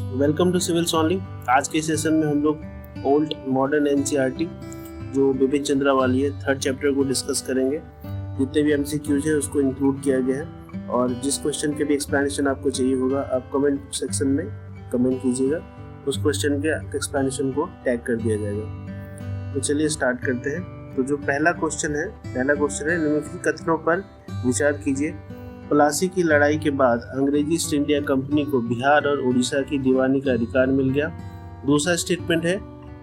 Welcome to civils only. आज के session में हम लोग ओल्ड मॉडर्न एनसीईआरटी जो बिपिन चंद्रा वाली है थर्ड चैप्टर को डिस्कस करेंगे। जितने भी एमसीक्यूज है उसको इंक्लूड किया गया है और जिस क्वेश्चन के भी एक्सप्लेनेशन आपको चाहिए होगा आप कमेंट सेक्शन में कमेंट कीजिएगा, उस क्वेश्चन के एक्सप्लेनेशन को टैग कर दिया जाएगा। तो चलिए स्टार्ट करते हैं। तो जो पहला क्वेश्चन है निम्नलिखित कथनों पर विचार कीजिए। प्लासी की लड़ाई के बाद अंग्रेजी ईस्ट इंडिया कंपनी को बिहार और उड़ीसा की दीवानी का अधिकार मिल गया। दूसरा स्टेटमेंट है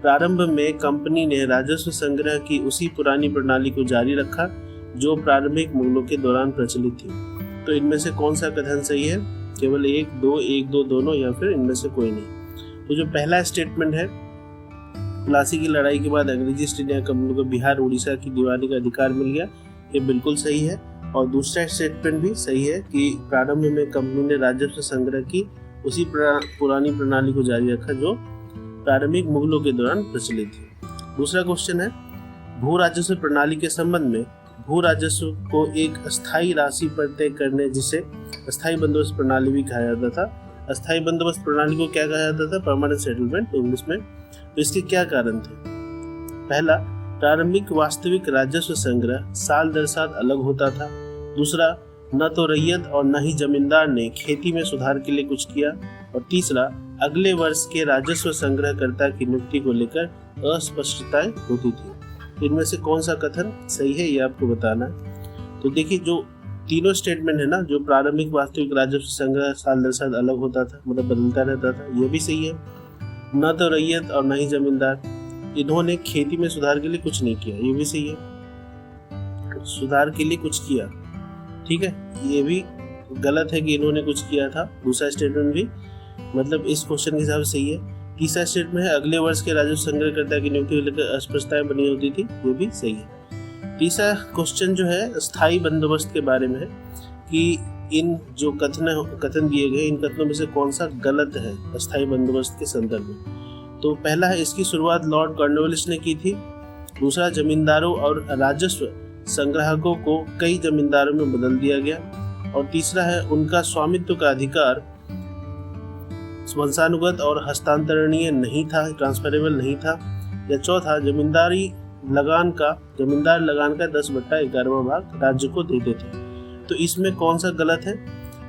प्रारंभ में कंपनी ने राजस्व संग्रह की उसी पुरानी प्रणाली को जारी रखा जो प्रारंभिक मुगलों के दौरान प्रचलित थी। तो इनमें से कौन सा कथन सही है? केवल एक दो दोनों या फिर इनमें से कोई नहीं। तो जो पहला स्टेटमेंट है प्लासी की लड़ाई के बाद अंग्रेजी ईस्ट इंडिया कंपनी को बिहार उड़ीसा की दीवानी का अधिकार मिल गया, ये बिल्कुल सही है। और दूसरा स्टेटमेंट भी सही है कि प्रारंभ में कंपनी ने राजस्व संग्रह की उसी पुरानी प्रणाली को जारी रखा जो प्रारंभिक मुगलों के दौरान प्रचलित थी। दूसरा क्वेश्चन है भू राजस्व प्रणाली के संबंध में भू राजस्व को एक अस्थायी राशि पर तय करने जिसे अस्थायी बंदोबस्त प्रणाली भी कहा जाता था। अस्थायी बंदोबस्त प्रणाली को क्या कहा जाता था? परमानेंट सेटलमेंट इंग्लिश में। तो इसके क्या कारण थे? पहला, प्रारंभिक वास्तविक राजस्व संग्रह साल दर साल अलग होता था। दूसरा, न तो रैयत और न ही जमींदार ने खेती में सुधार के लिए कुछ किया। और तीसरा, अगले वर्ष के राजस्व संग्रहकर्ता की नियुक्ति को लेकर अस्पष्टताएं होती थी। इनमें से कौन सा कथन सही है ये आपको बताना है। तो देखिए जो तीनों स्टेटमेंट है ना, जो प्रारंभिक वास्तविक राजस्व संग्रह साल दर साल अलग होता था मतलब बदलता रहता था, ये भी सही है। न तो रैयत और न ही जमींदार, इन्होंने खेती में सुधार के लिए कुछ नहीं किया, ये भी सही है। सुधार के लिए कुछ किया, ठीक है, ये भी गलत है कि इन्होंने कुछ किया था। दूसरा स्टेटमेंट भी मतलब इस क्वेश्चन के हिसाब से सही है। तीसरा स्टेटमेंट है अगले वर्ष के राजस्व संग्रहकर्ता की नियुक्ति को लेकर अस्पष्टताएं बनी होती थी, ये भी सही है। तीसरा क्वेश्चन जो है स्थायी बंदोबस्त के बारे में है कि इन जो कथन दिए गए इन कथनों में से कौन सा गलत है अस्थायी बंदोबस्त के संदर्भ में। तो पहला है इसकी शुरुआत लॉर्ड कॉर्नवालिस ने की थी। दूसरा, जमींदारों और राजस्व संग्राहकों को कई जमींदारों में बदल दिया गया। और तीसरा है उनका स्वामित्व का अधिकार वंशानुगत और हस्तांतरणीय नहीं था, ट्रांसफरेबल नहीं था। या चौथा, जमींदार लगान का 10/11वां भाग राज्य को देते थे। तो इसमें कौन सा गलत है?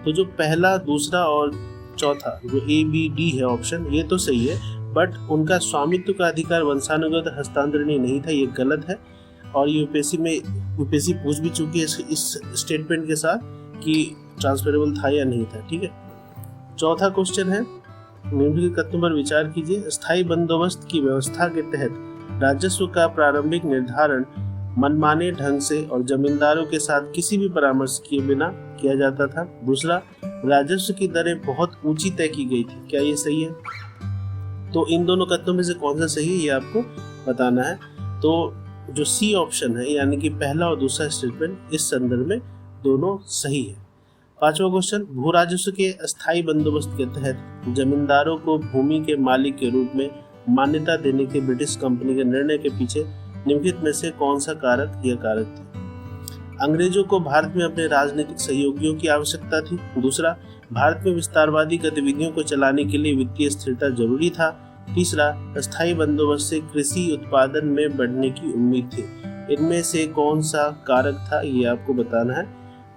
तो जो पहला, दूसरा और चौथा जो ABD है ऑप्शन, ये तो सही है, बट उनका स्वामित्व का अधिकार वंशानुगत हस्तांतरणीय नहीं था, ये गलत है। और यूपीएससी पूछ भी चुकी है इस स्टेटमेंट के साथ कि ट्रांसफरेबल था या नहीं था, ठीक है। चौथा क्वेश्चन है निम्नलिखित कथनों पर विचार कीजिए। स्थायी बंदोबस्त की व्यवस्था के तहत राजस्व का प्रारंभिक निर्धारण मनमाने ढंग से और जमींदारों के साथ किसी भी परामर्श किए बिना किया जाता था। दूसरा, राजस्व की दरें बहुत ऊंची तय की गई थी, क्या ये सही है? तो इन दोनों कथनों में से कौन सा सही है ये आपको बताना है। तो जो सी ऑप्शन है यानी कि पहला और दूसरा स्टेटमेंट इस संदर्भ में दोनों सही है। पांचवा क्वेश्चन, भू राजस्व के अस्थायी बंदोबस्त के तहत जमींदारों को भूमि के मालिक के रूप में मान्यता देने के ब्रिटिश कंपनी के निर्णय के पीछे निम्नलिखित में से कौन सा कारक थे? अंग्रेजों को भारत में अपने राजनीतिक सहयोगियों की आवश्यकता थी। दूसरा, भारत में विस्तारवादी गतिविधियों को चलाने के लिए वित्तीय स्थिरता जरूरी था। तीसरा, अस्थायी बंदोबस्त से कृषि उत्पादन में बढ़ने की उम्मीद थी। इनमें से कौन सा कारक था ये आपको बताना है।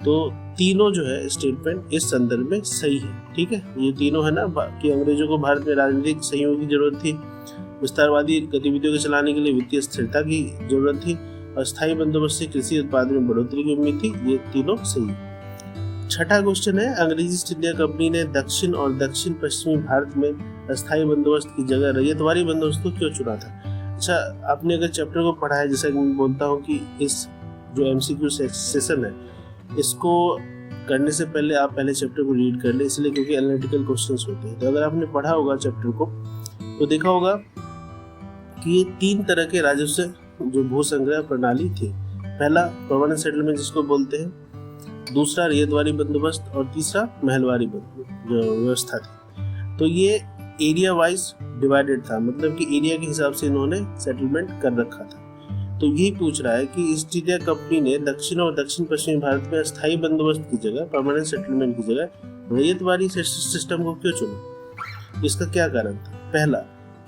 तो तीनों जो है स्टेटमेंट इस संदर्भ में सही है, ठीक है। ये तीनों है ना कि अंग्रेजों को भारत में राजनीतिक सहयोग की जरूरत थी, विस्तारवादी गतिविधियों को चलाने के लिए वित्तीय स्थिरता की जरूरत थी और स्थायी बंदोबस्त से कृषि उत्पादन में बढ़ोतरी की उम्मीद थी, ये तीनों सही है। छठा क्वेश्चन है अंग्रेजी ईस्ट इंडिया कंपनी ने दक्षिण और दक्षिण पश्चिमी भारत में अस्थायी बंदोबस्त की जगह रैयतवारी बंदोबस्त को क्यों चुना था? अच्छा, आपने अगर चैप्टर को पढ़ा है, जैसा कि मैं बोलता हूँ कि इस जो MCQ सेशन है इसको करने से पहले आप पहले चैप्टर को रीड कर ले, इसलिए क्योंकि एनालिटिकल क्वेश्चंस होते हैं। तो अगर आपने पढ़ा होगा चैप्टर को तो देखा होगा कि ये 3 तरह के राजस्व जो भू संग्रह प्रणाली थी। पहला परमानेंट सेटलमेंट जिसको बोलते हैं, दूसरा रैयतवारी बंदोबस्त और तीसरा महलवारी व्यवस्था थी। तो ये एरिया वाइज डिवाइडेड था, मतलब कि एरिया के हिसाब से इन्होंने सेटलमेंट कर रखा था। तो यही पूछ रहा है कि ईस्ट इंडिया कंपनी ने दक्षिण और दक्षिण पश्चिमी भारत में अस्थायी बंदोबस्त की जगह, परमानेंट सेटलमेंट की जगह रैयतवारी सिस्टम को क्यों चुना? इसका क्या कारण था? पहला,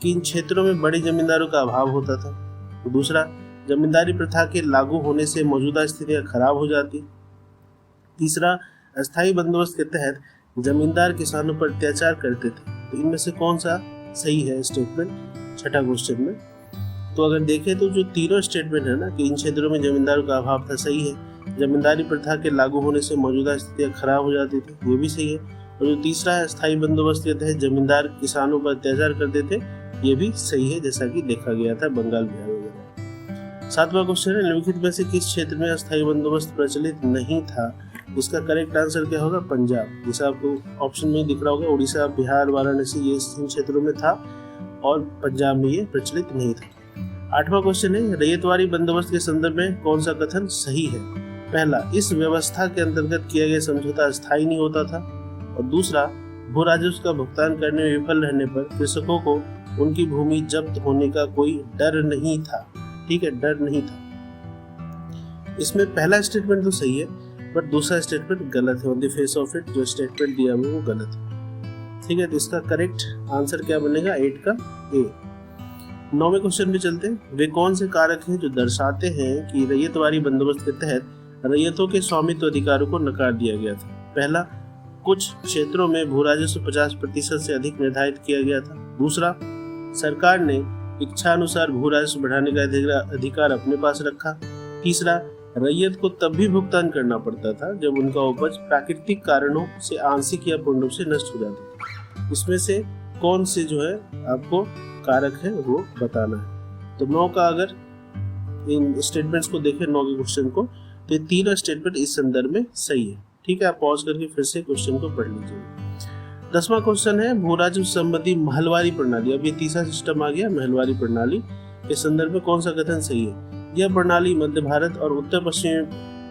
कि इन क्षेत्रों में बड़े जमींदारों का अभाव होता था। दूसरा, जमींदारी प्रथा के लागू होने से मौजूदा स्थितियां खराब हो जाती। तीसरा, अस्थायी बंदोबस्त के तहत जमींदार किसानों पर अत्याचार करते थे। तो इनमें से कौन सा सही है स्टेटमेंट छठा क्वेश्चन में? तो अगर देखें तो जो तीनों स्टेटमेंट है ना कि इन क्षेत्रों में जमींदारों का अभाव था, सही है। जमींदारी प्रथा के लागू होने से मौजूदा स्थितियां खराब हो जाती थी, ये भी सही है। और जो तीसरा है, स्थायी बंदोबस्त के तहत जमींदार किसानों पर अत्याचार करते थे, ये भी सही है, जैसा कि देखा गया था बंगाल बिहार वगैरह। सातवां क्वेश्चन है, निम्नलिखित में से किस क्षेत्र में अस्थायी बंदोबस्त प्रचलित नहीं था? इसका करेक्ट आंसर क्या होगा? पंजाब। जैसा आपको ऑप्शन में दिख रहा होगा, उड़ीसा, बिहार, वाराणसी, ये इन क्षेत्रों में था और पंजाब में ये प्रचलित नहीं था। आठवां क्वेश्चन है, रैयतवारी बंदोबस्त के संदर्भ में कौन सा कथन सही है? पहला, इस व्यवस्था के अंतर्गत किया गया समझौता अस्थायी नहीं होता था। और दूसरा, भू राजस्व का भुगतान करने में विफल रहने पर कृषकों को उनकी भूमि जब्त होने का कोई डर नहीं था। ठीक है, डर नहीं था। इसमें पहला स्टेटमेंट तो सही है, बट दूसरा स्टेटमेंट गलत है। On the face of it जो स्टेटमेंट दिया हुआ वो गलत है। ठीक है, तो इसका करेक्ट आंसर क्या बनेगा? 8 का ए। 9वें क्वेश्चन में चलते हैं। वे कौन से कारक हैं जो दर्शाते हैं कि रैयतवारी बंदोबस्त के तहत रैयतों के स्वामित्व अधिकारों को नकार दिया गया था? पहला, कुछ क्षेत्रों में भू राजस्व 50% से अधिक निर्धारित किया गया था। दूसरा, सरकार ने इच्छानुसार भू राजस्व बढ़ाने का अधिकार अपने पास रखा। तीसरा, रैयत को तब भी भुगतान करना पड़ता था जब उनका उपज प्राकृतिक कारणों से आंशिक या पूर्ण रूप से नष्ट हो जाती थी। इसमें से कौन से जो है आपको कारक है वो बताना है। तो 9 का अगर इन स्टेटमेंट्स को देखें, 9 के क्वेश्चन को, तो ये तीनों स्टेटमेंट इस संदर्भ में सही है। ठीक है, आप पॉज करके फिर से क्वेश्चन को पढ़ लीजिए। 10वां क्वेश्चन है, भू राजस्व संबंधी महलवारी प्रणाली। अब ये तीसरा सिस्टम आ गया, महलवारी प्रणाली के संदर्भ में कौन सा कथन सही है? यह प्रणाली मध्य भारत और उत्तर पश्चिमी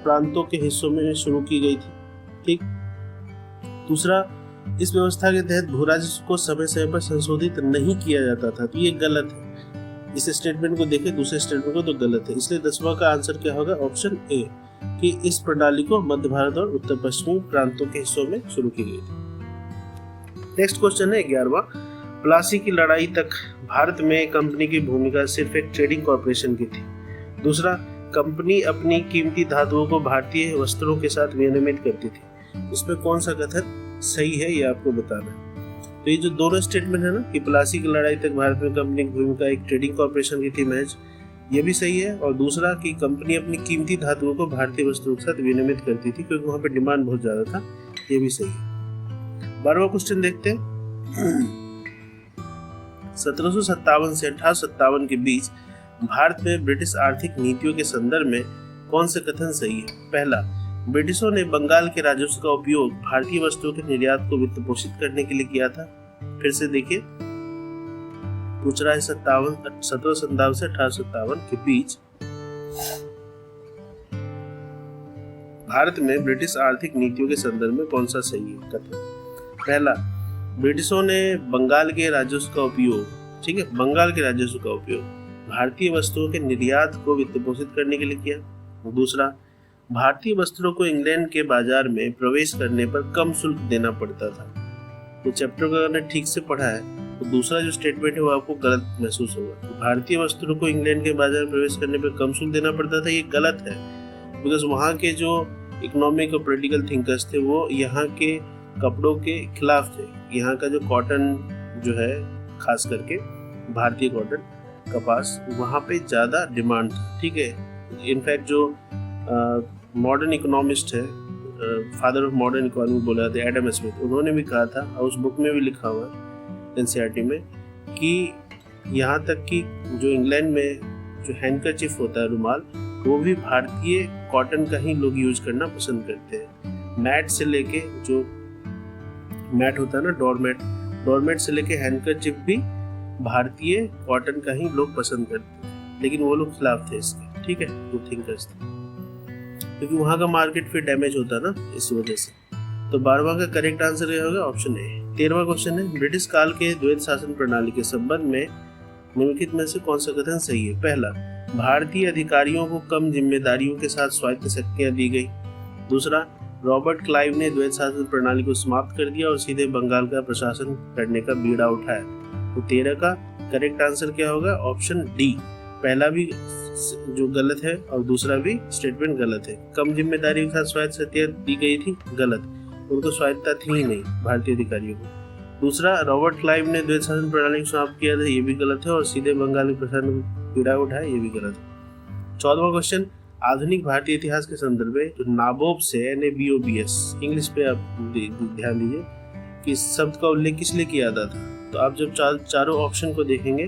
प्रांतों के हिस्सों में शुरू की गई थी। ठीक। दूसरा, इस व्यवस्था के तहत भू राजस्व को समय समय पर संशोधित नहीं किया जाता था। तो ये गलत है। इस स्टेटमेंट को देखें, दूसरे स्टेटमेंट को, तो गलत है। इसलिए 10वां का आंसर क्या होगा? ऑप्शन ए, कि इस प्रणाली को मध्य भारत और उत्तर पश्चिमी प्रांतों के हिस्सों में शुरू की गई थी। नेक्स्ट क्वेश्चन है 11वां। प्लासी की लड़ाई तक भारत में कंपनी की भूमिका सिर्फ एक ट्रेडिंग कॉर्पोरेशन की थी। दूसरा, कंपनी अपनी कीमती धातुओं को भारतीय वस्त्रों के साथ विनिमय करती थी। इसमें कौन सा कथन सही है ये आपको बताना है। तो ये जो दोनों स्टेटमेंट है ना कि प्लासी की लड़ाई तक भारत में कंपनी की भूमिका एक ट्रेडिंग कॉर्पोरेशन की थी महज, ये भी सही है। और दूसरा कि कंपनी अपनी कीमती धातुओं को भारतीय वस्तुओं के साथ विनिमय करती थी क्योंकि वहां पे डिमांड बहुत ज्यादा था, ये भी सही है। 12वां क्वेश्चन देखते हैं। 1757 से 1857 के बीच भारत में ब्रिटिश आर्थिक नीतियों के संदर्भ में कौन से कथन सही है? पहला, ब्रिटिशों ने बंगाल के राजस्व का उपयोग भारतीय वस्तुओं के निर्यात को वित्त पोषित करने के लिए किया था। फिर से देखिए, पूछ रहा है 1757 से 1857 के बीच भारत में ब्रिटिश आर्थिक नीतियों के संदर्भ में कौन सा सही है कथन? पहला, ब्रिटिशों ने बंगाल के राजस्व का उपयोग, ठीक है, बंगाल के राजस्व का उपयोग भारतीय वस्तुओं के निर्यात को वित्त पोषित करने के लिए किया। दूसरा, भारतीय वस्त्रों को इंग्लैंड के बाजार में प्रवेश करने पर कम शुल्क देना पड़ता था। तो चैप्टर को अगर ठीक से पढ़ा है तो दूसरा जो स्टेटमेंट है वो आपको गलत महसूस होगा। तो भारतीय वस्त्रों को इंग्लैंड के बाजार में प्रवेश करने पर कम शुल्क देना पड़ता था, ये गलत है। बिकॉज वहाँ के जो इकोनॉमिक और पॉलिटिकल थिंकर्स थे वो यहाँ के कपड़ों के खिलाफ थे। यहाँ का जो कॉटन जो है, खास करके भारतीय कॉटन, कपास, वहाँ पे ज़्यादा डिमांड था। ठीक है, इनफैक्ट जो मॉडर्न इकोनॉमिस्ट है, फादर ऑफ मॉडर्न इकोनॉमी बोला जाता है, एडम स्मिथ, उन्होंने भी कहा था और उस बुक में भी लिखा हुआ है एनसीईआरटी में कि यहाँ तक कि जो इंग्लैंड में जो हैंडकरचीफ होता है, रुमाल, वो भी भारतीय कॉटन का ही लोग यूज करना पसंद करते हैं। मैट से लेके, जो मैट होता है ना, डोरमेट से लेके हैंडकरचीफ भी भारतीय कॉटन का ही लोग पसंद करते हैं, लेकिन वो लोग खिलाफ थे इसके। ठीक है, जो थिंकर्स थे, क्योंकि वहाँ का मार्केट फिर डैमेज होता ना, इस वजह से। तो 12वां का करेक्ट आंसर यह होगा ऑप्शन ए। 13वां क्वेश्चन है, ब्रिटिश काल के द्वैध शासन प्रणाली के संबंध में निम्नलिखित में से कौन सा कथन सही है? पहला, भारतीय अधिकारियों को कम जिम्मेदारियों के साथ स्वायत्त शक्तियां दी गई। दूसरा, रॉबर्ट क्लाइव ने द्वैत शासन प्रणाली को समाप्त कर दिया और सीधे बंगाल का प्रशासन करने का बीड़ा उठाया। तो 13 का करेक्ट आंसर क्या होगा? Option D. पहला भी जो गलत है और दूसरा भी स्टेटमेंट गलत है। कम जिम्मेदारी के साथ स्वायत्त सत्ता दी गई थी, गलत। उनको स्वायत्तता थी ही नहीं भारतीय अधिकारियों को। दूसरा, रॉबर्ट क्लाइव ने द्वैत शासन प्रणाली को समाप्त किया था, ये भी गलत है। और सीधे बंगाली प्रशासन को पीड़ा उठाया, ये भी गलत है। 14वां क्वेश्चन, आधुनिक भारतीय इतिहास के संदर्भ में जो नाबोब से NABOBS इंग्लिश पे आप ध्यान दीजिए कि शब्द का उल्लेख किस लिए किया जाता था। तो आप जब चारों ऑप्शन को देखेंगे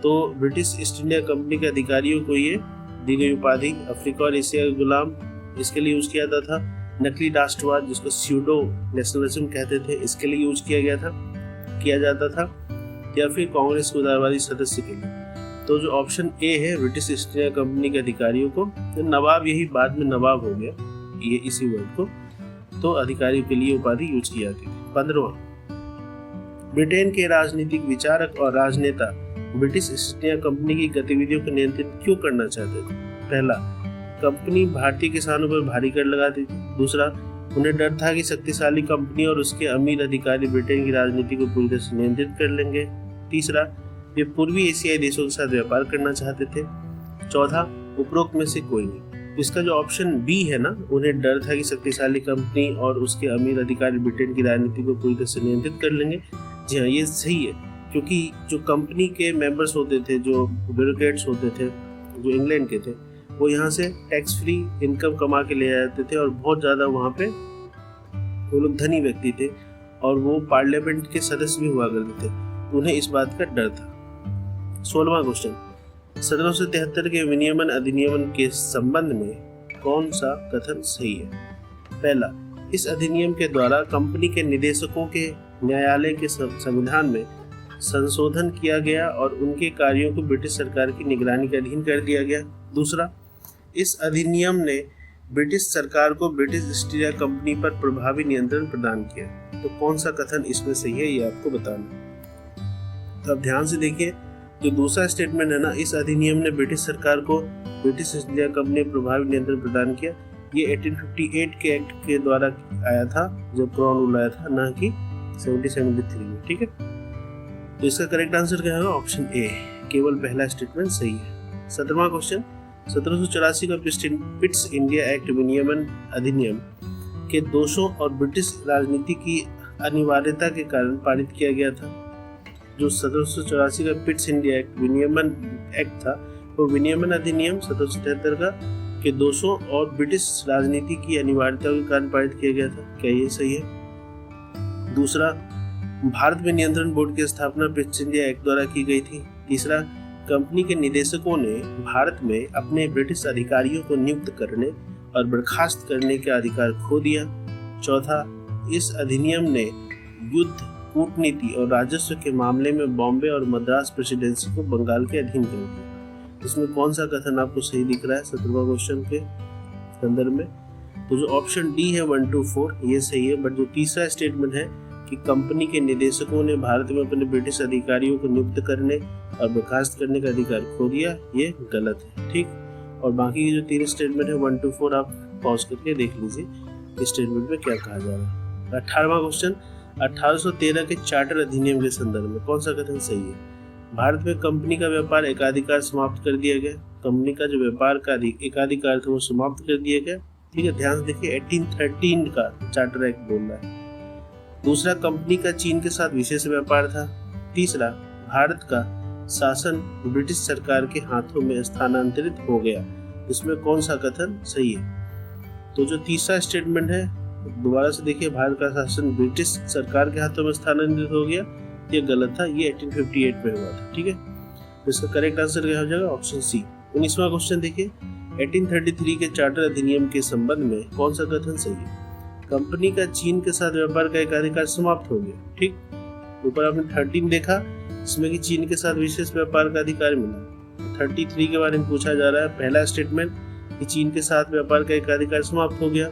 तो ब्रिटिश ईस्ट इंडिया कंपनी के अधिकारियों को ये दी गई उपाधि अफ्रीका और एशिया के गुलाम, इसके लिए यूज किया जाता था। नकली राष्ट्रवाद जिसको स्यूडो नेशनलिज्म कहते थे, इसके लिए यूज किया जाता था, या फिर कांग्रेस के उदारवादी सदस्य के लिए। तो जो ऑप्शन ए है ब्रिटिश ईस्ट इंडिया कंपनी के अधिकारियों को, तो नवाब यही बाद में नवाब हो गया ये इसी वर्ड को, तो अधिकारियों के लिए उपाधि यूज की जाती थी। 15वां, ब्रिटेन के राजनीतिक विचारक और राजनेता ब्रिटिश ईस्ट इंडिया कंपनी की गतिविधियों को नियंत्रित क्यों करना चाहते थे? पहला, कंपनी भारतीय किसानों पर भारी कर लगाती थी। दूसरा, उन्हें डर था कि शक्तिशाली कंपनी और उसके अमीर अधिकारी ब्रिटेन की राजनीति को पूरी तरह से नियंत्रित कर लेंगे। तीसरा, वे पूर्वी एशियाई देशों के साथ व्यापार करना चाहते थे। चौथा, उपरोक्त में से कोई नहीं। इसका जो ऑप्शन बी है ना, उन्हें डर था कि शक्तिशाली कंपनी और उसके अमीर अधिकारी ब्रिटेन की राजनीति को पूरी तरह से नियंत्रित कर लेंगे। जी हाँ, ये सही है, क्योंकि जो कंपनी के मेंबर्स होते थे, जो ब्यूरोक्रेट्स होते थे, जो इंग्लैंड के थे, वो यहाँ से टैक्स फ्री इनकम कमा के ले जाते थे और बहुत ज़्यादा वहाँ पे वो लोग धनी व्यक्ति थे और वो पार्लियामेंट के सदस्य भी हुआ करते थे, उन्हें इस बात का डर था। 16वां क्वेश्चन, 1773 के विनियमन अधिनियम के संबंध में कौन सा कथन सही है? पहला, इस अधिनियम के द्वारा कंपनी के निदेशकों के न्यायालय के संविधान में संशोधन किया गया और उनके कार्यों को ब्रिटिश सरकार की निगरानी के अधीन कर दिया गया। दूसरा, इस अधिनियम ने ब्रिटिश सरकार को ब्रिटिश ईस्ट इंडिया कंपनी पर प्रभावी नियंत्रण प्रदान किया। तो कौन सा कथन इसमें सही है, ये आपको बताना। तो अब ध्यान से देखिए, जो दूसरा स्टेटमेंट है ना, इस अधिनियम ने ब्रिटिश सरकार को ब्रिटिश ईस्ट इंडिया कंपनी पर प्रभावी नियंत्रण प्रदान किया, ये 1858 के एक्ट के द्वारा आया था, जब क्राउन रूल आया था, ना कि 1773 में। ठीक है, तो इसका करेक्ट आंसर क्या होगा? ऑप्शन ए, केवल पहला स्टेटमेंट सही है। 17वां क्वेश्चन, 1784 का पिट्स इंडिया एक्ट विनियमन अधिनियम के दोषों और ब्रिटिश राजनीति की अनिवार्यता के कारण पारित किया गया था। जो 1784 का पिट्स इंडिया एक्ट विनियमन एक्ट था, वो विनियमन अधिनियम 1773 का के दोषों और ब्रिटिश राजनीति की अनिवार्यता के कारण पारित किया गया था। क्या ये सही है? दूसरा, भारत में नियंत्रण बोर्ड की स्थापना पिट्स इंडिया एक्ट द्वारा की गई थी। तीसरा, कंपनी के निदेशकों ने भारत में अपने ब्रिटिश अधिकारियों को नियुक्त करने और बर्खास्त करने का अधिकार खो दिया। चौथा, इस अधिनियम ने युद्ध, कूटनीति और राजस्व के मामले में बॉम्बे और मद्रास प्रेसिडेंसी को बंगाल के अधीन कर दिया। इसमें कौन सा कथन आपको सही दिख रहा है 17वां क्वेश्चन के संदर्भ में? तो जो ऑप्शन डी है 1, 2, 4 ये सही है, बट जो तीसरा स्टेटमेंट है कि कंपनी के निदेशकों ने भारत में अपने ब्रिटिश अधिकारियों को नियुक्त करने और बर्खास्त करने का अधिकार खो दिया, ये गलत है। ठीक, और बाकी के जो 3 स्टेटमेंट है 1, 2, 4 आप पॉज करके देख लीजिए इस स्टेटमेंट में क्या कहा जा रहा है। 18वां क्वेश्चन, 1813 के चार्टर अधिनियम के संदर्भ में कौन सा कथन सही है? भारत में कंपनी का व्यापार एकाधिकार समाप्त कर दिया गया। कंपनी का जो व्यापार का एकाधिकार था वो समाप्त कर दिया गया। ठीक है, ध्यान से देखिए, 1813 का चार्टर एक्ट बोल रहा है। दूसरा, कंपनी का चीन के साथ विशेष व्यापार था। तीसरा, भारत का शासन ब्रिटिश सरकार के हाथों में स्थानांतरित हो गया। इसमें कौन सा कथन सही है? तो जो तीसरा स्टेटमेंट है, दोबारा से देखिए, भारत का शासन ब्रिटिश सरकार के हाथों में स्थानांतरित हो गया, ये गलत था, ये 1858 में हुआ था। ठीक है, तो इसका करेक्ट आंसर क्या हो जाएगा? Option C. 19वां क्वेश्चन देखिए, 1833 के चार्टर अधिनियम के संबंध में कौन सा कथन सही है? कंपनी का चीन के साथ व्यापार का एकाधिकार समाप्त हो गया। ठीक, ऊपर आपने 13 देखा, इसमें कि चीन के साथ विशेष व्यापार का अधिकार मिला। 33 के बारे में पूछा जा रहा है। पहला स्टेटमेंट कि चीन के साथ व्यापार का एकाधिकार समाप्त हो गया।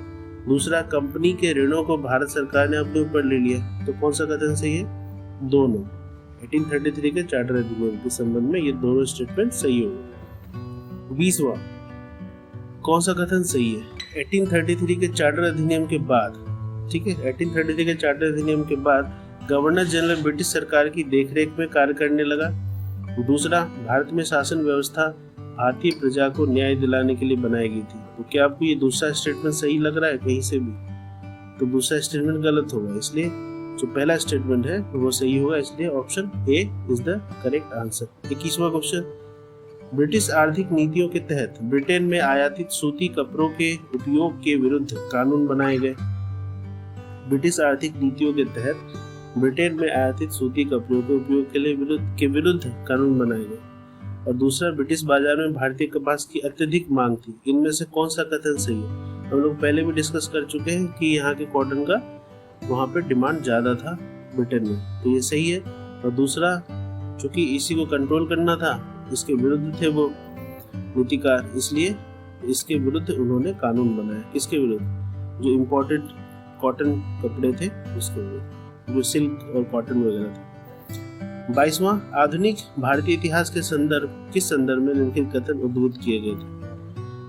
दूसरा, कंपनी के ऋणों को भारत सरकार ने अपने ऊपर ले लिया। तो कौन सा कथन सही है? दोनों। 1833 के चार्टर अधिनियम के संबंध में ये दोनों स्टेटमेंट सही होगा। 20वां, कौन सा कथन सही है? 1833 के चार्टर अधिनियम के बाद, ठीक है, 1833 के चार्टर अधिनियम के बाद गवर्नर जनरल ब्रिटिश सरकार की देखरेख में कार्य करने लगा। दूसरा, भारत में शासन व्यवस्था भारतीय प्रजा को न्याय दिलाने के लिए बनाई गई थी। तो क्या आपको ये दूसरा स्टेटमेंट सही लग रहा है कहीं से भी? तो दूसरा स्टेटमेंट गलत होगा, इसलिए जो पहला स्टेटमेंट है वो सही होगा, इसलिए option A is the correct answer. 21वां क्वेश्चन, ब्रिटिश आर्थिक नीतियों के तहत ब्रिटेन में आयातित सूती कपड़ों के उपयोग के विरुद्ध कानून बनाए गए। ब्रिटिश आर्थिक नीतियों के तहत ब्रिटेन में आयातित सूती कपड़ों के उपयोग के विरुद्ध कानून बनाए गए। और दूसरा, ब्रिटिश बाजार में भारतीय कपास की अत्यधिक मांग थी। इनमें से कौन सा कथन सही है? हम लोग पहले भी डिस्कस कर चुके हैं कि यहाँ के कॉटन का वहाँ पे डिमांड ज़्यादा था ब्रिटेन में, तो ये सही है। और दूसरा, चूंकि इसी को कंट्रोल करना था, इसके विरुद्ध थे वो नीतिकार, इसलिए इसके विरुद्ध उन्होंने कानून बनाया। इसके विरुद्ध जो इम्पोर्टेड कॉटन कपड़े थे उसके विरुद्ध, जो सिल्क और कॉटन वगैरह थे। 22वां, आधुनिक भारतीय इतिहास के किस संदर्भ में निम्नलिखित कथन उद्धृत किए गए थे?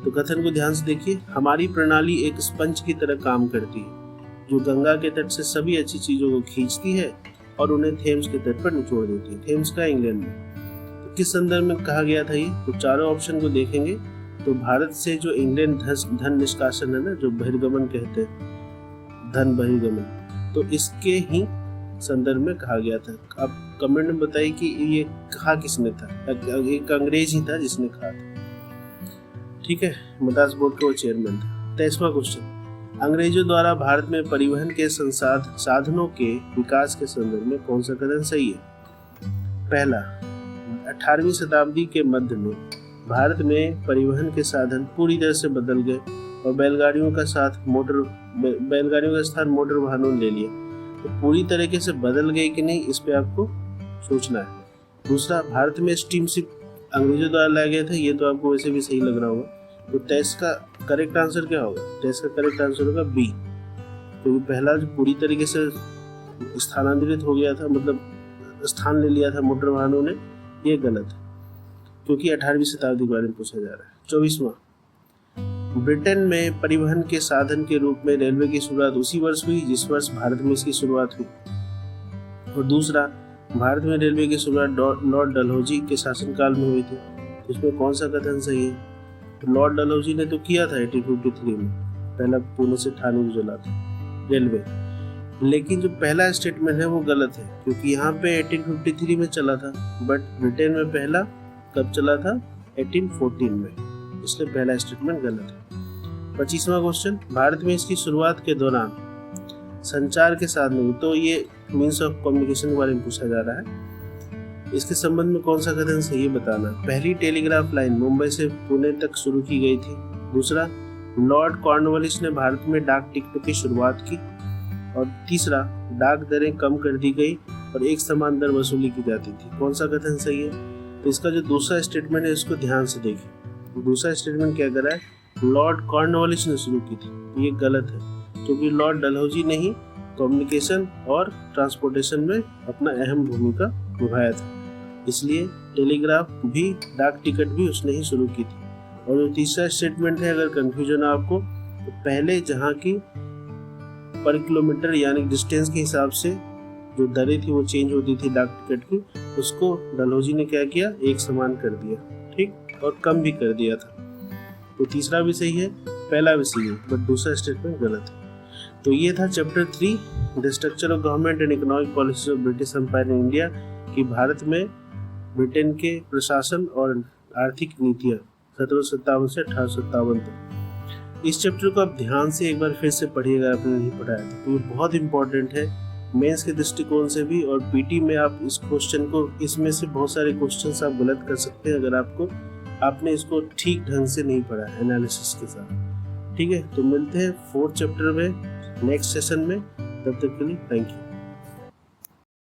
तो कथन को ध्यान से देखिए। हमारी प्रणाली एक स्पंज की तरह काम करती है जो गंगा के तट से सभी अच्छी चीजों को खींचती है और उन्हें थेम्स के तट पर निचोड़ देती है। थेम्स का इंग्लैंड में। तो किस संदर्भ में कहा गया था ये? तो चारों ऑप्शन को देखेंगे तो भारत से जो इंग्लैंड धन निष्कासन है ना, जो बहिर्गमन कहते हैं, धन बहिर्गमन, तो इसके ही संदर्भ में कहा गया था। अब कमेंट में बताइए कि ये कहा किसने था? एक अंग्रेज ही था जिसने कहा था, ठीक है, मद्रास बोर्ड का वो चेयरमैन था। 23वां क्वेश्चन, अंग्रेजों द्वारा भारत में परिवहन के साधनों के विकास के संदर्भ में कौन सा कथन सही है? पहला, 18वीं शताब्दी के मध्य में भारत में परिवहन के साधन पूरी तरह से बदल गए और बैलगाड़ियों का स्थान मोटर वाहनों ने ले लिया। तो पूरी तरीके से बदल गए कि नहीं, इस पे आपको सोचना है। दूसरा, भारत में स्टीमशिप अंग्रेजों द्वारा लाया गया था, ये तो आपको वैसे भी सही लग रहा होगा। तो 23 का करेक्ट आंसर क्या होगा? 23 का करेक्ट आंसर होगा बी, क्योंकि पहला जो पूरी तरीके से स्थानांतरित हो गया था, मतलब स्थान ले लिया था मोटर वाहनों ने, ये गलत है, क्योंकि 18वीं शताब्दी के बारे में पूछा जा रहा है। 24वां, ब्रिटेन में परिवहन के साधन के रूप में रेलवे की शुरुआत उसी वर्ष हुई जिस वर्ष भारत में इसकी शुरुआत हुई। और दूसरा, भारत में रेलवे की शुरुआत लॉर्ड डलहौजी के शासनकाल में हुई थी। इसमें कौन सा कथन सही है? तो लॉर्ड डलहौजी ने तो किया था 1853 में, पहला पुणे से ठाणे को चला था रेलवे, लेकिन जो पहला स्टेटमेंट है वो गलत है, क्योंकि यहाँ पे 1853 में चला था, बट ब्रिटेन में पहला कब चला था? 1814 में, इसलिए पहला स्टेटमेंट गलत है। 25वां क्वेश्चन, भारत में इसकी शुरुआत के दौरान संचार के साधनों, तो ये मीन्स ऑफ कम्युनिकेशन के बारे में पूछा जा रहा है, इसके संबंध में कौन सा कथन सही है बताना। पहली टेलीग्राफ लाइन मुंबई से पुणे तक शुरू की गई थी। दूसरा, लॉर्ड कॉर्नवालिस ने भारत में डाक टिकटों की शुरुआत की। और तीसरा, डाक दरें कम कर दी गई और एक समान दर वसूली की जाती थी। कौन सा कथन सही है? तो इसका जो दूसरा स्टेटमेंट है इसको ध्यान से देखिए। दूसरा स्टेटमेंट क्या कर रहा है? लॉर्ड कॉर्नवालिस ने शुरू की थी, ये गलत है, क्योंकि लॉर्ड डलहौजी ने ही कम्युनिकेशन और ट्रांसपोर्टेशन में अपना अहम भूमिका निभाया था, इसलिए टेलीग्राफ भी, डाक टिकट भी उसने ही शुरू की थी। और जो तीसरा स्टेटमेंट है, अगर कंफ्यूजन है आपको, तो पहले जहाँ की पर किलोमीटर यानी डिस्टेंस के हिसाब से जो दरें थी वो चेंज होती थी डाक टिकट की, उसको डलहौजी ने क्या किया? एक समान कर दिया, ठीक, और कम भी कर दिया था। तो तीसरा भी सही है, पहला भी सही है, बट दूसरा स्टेटमेंट गलत है। तो ये था chapter 3, the structure of government and economic policies of British empire in India, कि भारत में ब्रिटेन के प्रशासन और आर्थिक नीतियाँ 1757 से 1857 तक। इस चैप्टर को आप ध्यान से एक बार फिर से पढ़िएगा, आपने नहीं पढ़ाया था, तो ये बहुत इंपॉर्टेंट है मेंस के दृष्टिकोण से भी, और पीटी में आप इस क्वेश्चन को, इसमें से बहुत सारे क्वेश्चंस आप गलत कर सकते हैं अगर आपने इसको ठीक ढंग से नहीं पढ़ा एनालिसिस के साथ। ठीक है, तो मिलते हैं 4th चैप्टर में नेक्स्ट सेशन में, तब तक के लिए थैंक यू।